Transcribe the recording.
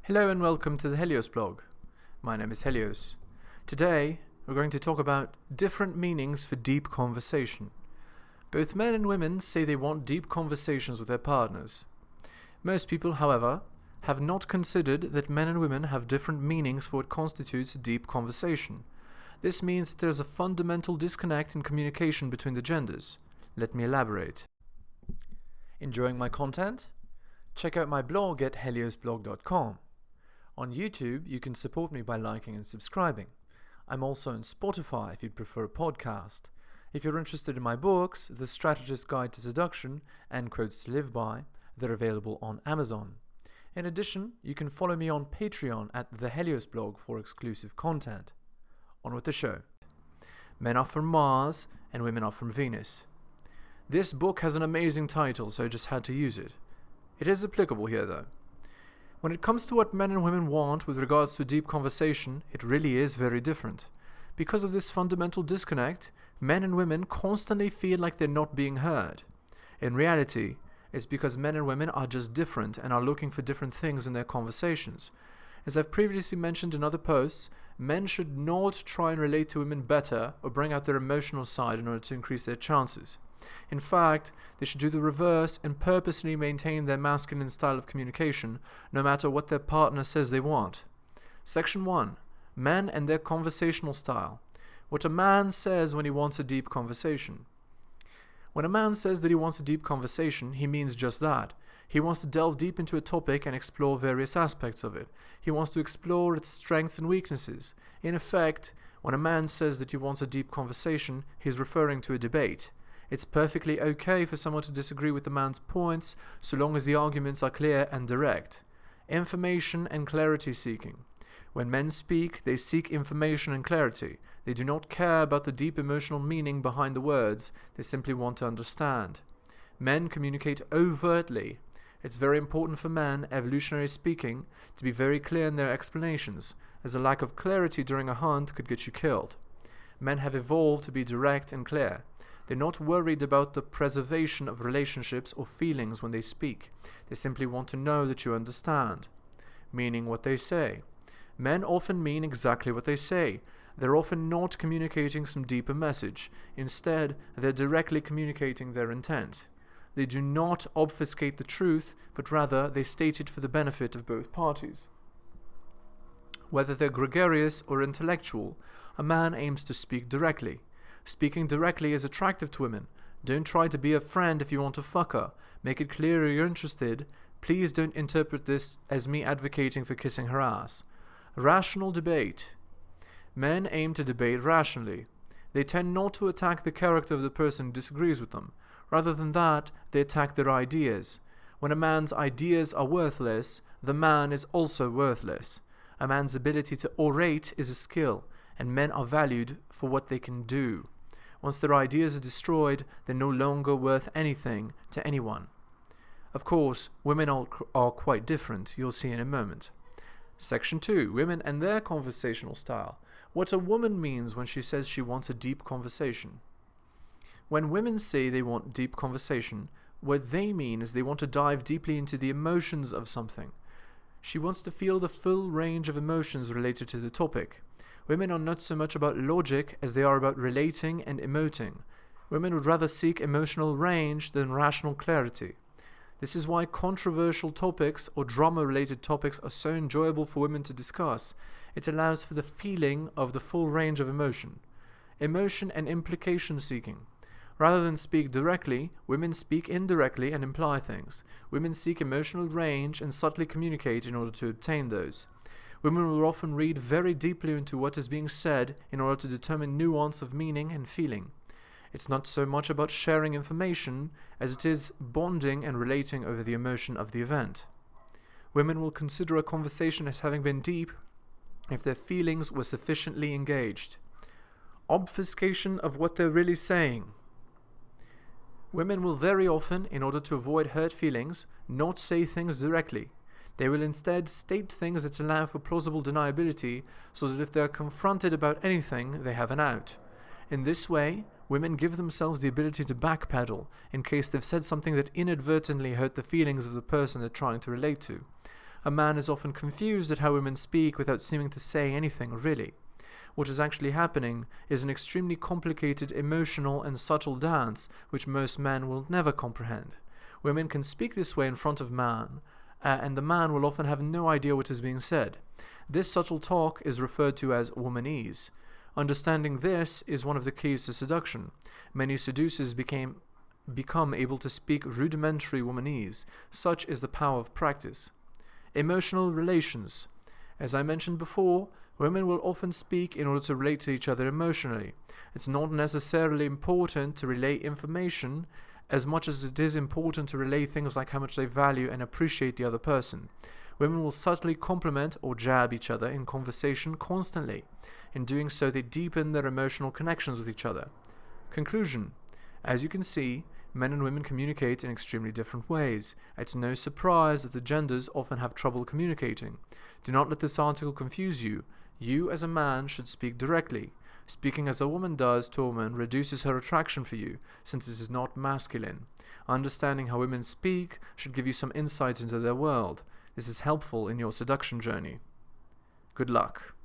Hello and welcome to the Heliosblog. My name is Helios. Today we're going to talk about different meanings for deep conversation. Both men and women say they want deep conversations with their partners. Most people, however, have not considered that men and women have different meanings for what constitutes a deep conversation. This means that there's a fundamental disconnect in communication between the genders. Let me elaborate. Enjoying my content? Check out my blog at heliosblog.com. On YouTube, you can support me by liking and subscribing. I'm also on Spotify if you'd prefer a podcast. If you're interested in my books, The Strategist Guide to Seduction and Quotes to Live By, they're available on Amazon. In addition, you can follow me on Patreon at theheliosblog for exclusive content. On with the show. Men are from Mars and women are from Venus. This book has an amazing title, so I just had to use it. It is applicable here though. When it comes to what men and women want with regards to a deep conversation, it really is very different. Because of this fundamental disconnect, men and women constantly feel like they're not being heard. In reality, it's because men and women are just different and are looking for different things in their conversations. As I've previously mentioned in other posts, men should not try and relate to women better or bring out their emotional side in order to increase their chances. In fact, they should do the reverse and purposely maintain their masculine style of communication, no matter what their partner says they want. Section 1. Men and their conversational style. What a man says when he wants a deep conversation. When a man says that he wants a deep conversation, he means just that. He wants to delve deep into a topic and explore various aspects of it. He wants to explore its strengths and weaknesses. In effect, when a man says that he wants a deep conversation, he's referring to a debate. It's perfectly okay for someone to disagree with the man's points, so long as the arguments are clear and direct. Information and clarity seeking. When men speak, they seek information and clarity. They do not care about the deep emotional meaning behind the words, they simply want to understand. Men communicate overtly. It's very important for men, evolutionarily speaking, to be very clear in their explanations, as a lack of clarity during a hunt could get you killed. Men have evolved to be direct and clear. They're not worried about the preservation of relationships or feelings when they speak. They simply want to know that you understand, meaning what they say. Men often mean exactly what they say. They're often not communicating some deeper message. Instead, they're directly communicating their intent. They do not obfuscate the truth, but rather they state it for the benefit of both parties. Whether they're gregarious or intellectual, a man aims to speak directly. Speaking directly is attractive to women. Don't try to be a friend if you want to fuck her. Make it clear you're interested. Please don't interpret this as me advocating for kissing her ass. Rational debate. Men aim to debate rationally. They tend not to attack the character of the person who disagrees with them. Rather than that, they attack their ideas. When a man's ideas are worthless, the man is also worthless. A man's ability to orate is a skill, and men are valued for what they can do. Once their ideas are destroyed, they're no longer worth anything to anyone. Of course, women are quite different, you'll see in a moment. Section 2. Women and their conversational style. What a woman means when she says she wants a deep conversation. When women say they want deep conversation, what they mean is they want to dive deeply into the emotions of something. She wants to feel the full range of emotions related to the topic. Women are not so much about logic as they are about relating and emoting. Women would rather seek emotional range than rational clarity. This is why controversial topics or drama-related topics are so enjoyable for women to discuss. It allows for the feeling of the full range of emotion. Emotion and implication seeking. Rather than speak directly, women speak indirectly and imply things. Women seek emotional range and subtly communicate in order to obtain those. Women will often read very deeply into what is being said in order to determine nuance of meaning and feeling. It's not so much about sharing information as it is bonding and relating over the emotion of the event. Women will consider a conversation as having been deep if their feelings were sufficiently engaged. Obfuscation of what they're really saying. Women will very often, in order to avoid hurt feelings, not say things directly. They will instead state things that allow for plausible deniability so that if they are confronted about anything, they have an out. In this way, women give themselves the ability to backpedal in case they've said something that inadvertently hurt the feelings of the person they're trying to relate to. A man is often confused at how women speak without seeming to say anything really. What is actually happening is an extremely complicated emotional and subtle dance which most men will never comprehend. Women can speak this way in front of man, and the man will often have no idea what is being said. This subtle talk is referred to as womanese. Understanding this is one of the keys to seduction. Many seducers become able to speak rudimentary womanese. Such is the power of practice. Emotional relations. As I mentioned before, women will often speak in order to relate to each other emotionally. It's not necessarily important to relay information as much as it is important to relay things like how much they value and appreciate the other person. Women will subtly compliment or jab each other in conversation constantly. In doing so, they deepen their emotional connections with each other. Conclusion. As you can see, men and women communicate in extremely different ways. It's no surprise that the genders often have trouble communicating. Do not let this article confuse you. You, as a man, should speak directly. Speaking as a woman does to a woman reduces her attraction for you, since it is not masculine. Understanding how women speak should give you some insight into their world. This is helpful in your seduction journey. Good luck.